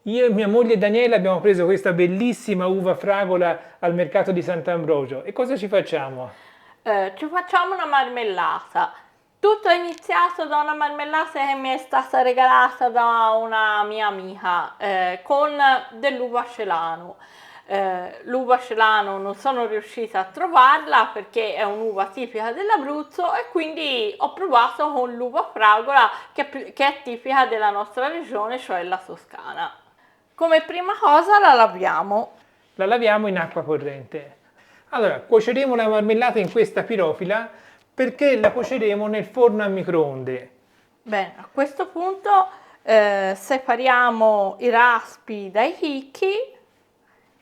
Io e mia moglie Daniela abbiamo preso questa bellissima uva fragola al mercato di Sant'Ambrogio. E cosa ci facciamo? Ci facciamo una marmellata. Tutto è iniziato da una marmellata che mi è stata regalata da una mia amica con dell'uva Celano. L'uva Celano non sono riuscita a trovarla perché è un'uva tipica dell'Abruzzo e quindi ho provato con l'uva fragola che è tipica della nostra regione, cioè la Toscana. Come prima cosa la laviamo. La laviamo in acqua corrente. Allora, cuoceremo la marmellata in questa pirofila perché la cuoceremo nel forno a microonde. Bene, a questo punto separiamo i raspi dai chicchi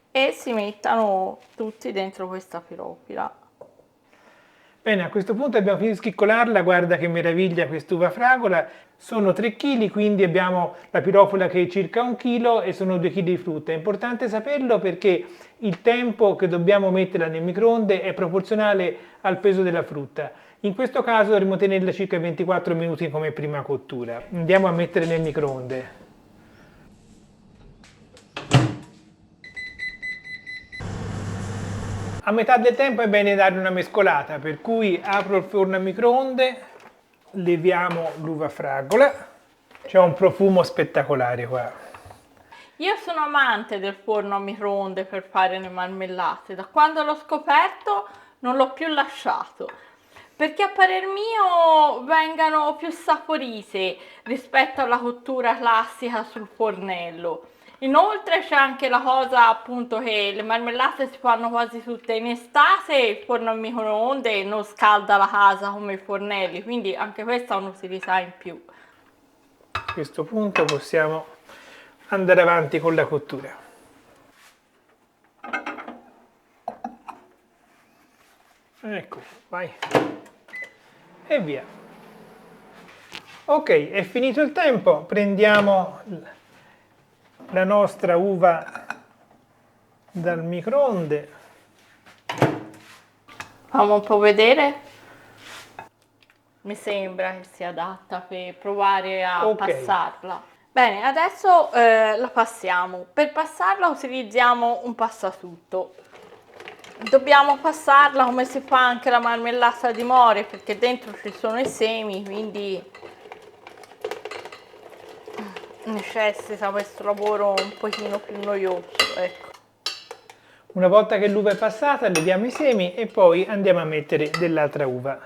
e si mettano tutti dentro questa pirofila. Bene, a questo punto abbiamo finito di schiccolarla, guarda che meraviglia quest'uva fragola. Sono 3 kg, quindi abbiamo la pirofila che è circa 1 chilo e sono 2 kg di frutta. È importante saperlo perché il tempo che dobbiamo metterla nel microonde è proporzionale al peso della frutta. In questo caso dovremo tenerla circa 24 minuti come prima cottura. Andiamo a mettere nel microonde. A metà del tempo è bene dare una mescolata, per cui apro il forno a microonde, leviamo l'uva fragola, c'è un profumo spettacolare qua. Io sono amante del forno a microonde per fare le marmellate, da quando l'ho scoperto non l'ho più lasciato, perché a parer mio vengano più saporite rispetto alla cottura classica sul fornello. Inoltre c'è anche la cosa appunto che le marmellate si fanno quasi tutte in estate, il forno a microonde non scalda la casa come i fornelli, quindi anche questa è un'utilità in più. A questo punto possiamo andare avanti con la cottura. Ecco, vai. E via. Ok, è finito il tempo, prendiamo la nostra uva dal microonde. Facciamo un po' vedere. Mi sembra che sia adatta per provare a passarla. Bene, adesso la passiamo. Per passarla utilizziamo un passatutto. Dobbiamo passarla come si fa anche la marmellata di more, perché dentro ci sono i semi, quindi necessita questo lavoro un pochino più noioso, ecco. Una volta che l'uva è passata, leviamo i semi e poi andiamo a mettere dell'altra uva.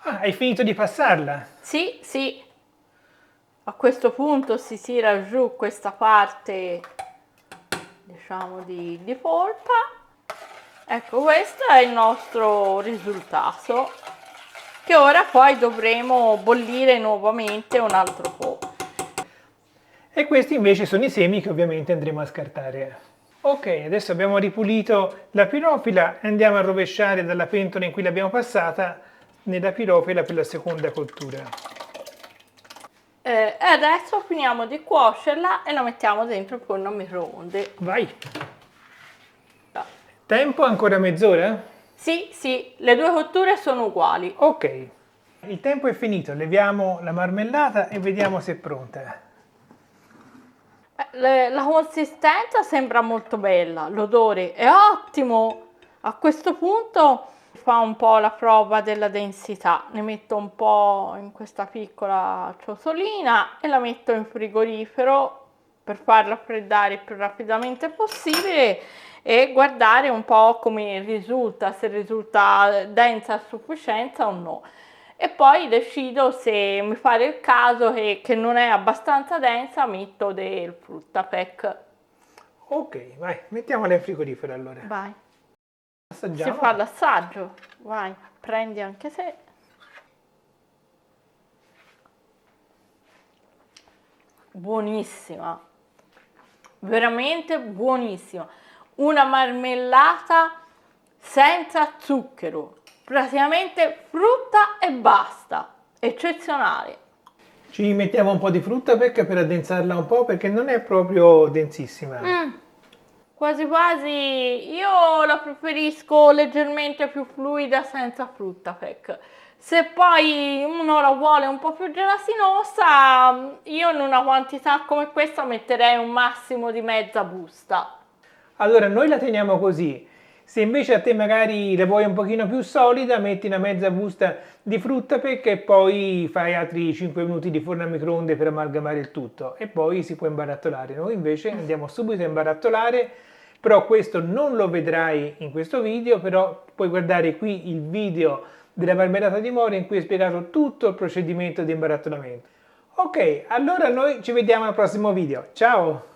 Ah, hai finito di passarla? Sì, sì. A questo punto si tira giù questa parte, diciamo, di polpa. Ecco, questo è il nostro risultato, che ora poi dovremo bollire nuovamente un altro po'. E questi invece sono i semi che ovviamente andremo a scartare. Ok, adesso abbiamo ripulito la pirofila e andiamo a rovesciare dalla pentola in cui l'abbiamo passata nella pirofila per la seconda cottura. E adesso finiamo di cuocerla e la mettiamo dentro il forno a microonde. Vai! Tempo ancora mezz'ora? Sì, sì, le due cotture sono uguali. Ok, il tempo è finito, leviamo la marmellata e vediamo se è pronta. La consistenza sembra molto bella, l'odore è ottimo. A questo punto fa un po' la prova della densità. Ne metto un po' in questa piccola ciotolina e la metto in frigorifero per farla freddare il più rapidamente possibile e guardare un po' come risulta, se risulta densa a sufficienza o no. E poi decido se mi pare il caso che non è abbastanza densa, metto del fruttapack. Ok, vai, mettiamola in frigorifero allora. Vai. Assaggiamo. Si fa l'assaggio. Vai, prendi anche te. Buonissima. Veramente buonissima. Una marmellata senza zucchero. Praticamente frutta e basta. Eccezionale. Ci mettiamo un po' di frutta per addensarla un po' perché non è proprio densissima. Quasi quasi io la preferisco leggermente più fluida senza fruttapack. Se poi uno la vuole un po' più gelatinosa, io in una quantità come questa metterei un massimo di mezza busta. Allora, noi la teniamo così. Se invece a te magari la vuoi un pochino più solida, metti una mezza busta di frutta pecca e poi fai altri 5 minuti di forno a microonde per amalgamare il tutto e poi si può imbarattolare. Noi invece andiamo subito a imbarattolare, però questo non lo vedrai in questo video, però puoi guardare qui il video della marmellata di mora in cui ho spiegato tutto il procedimento di imbarattolamento. Ok, allora noi ci vediamo al prossimo video. Ciao!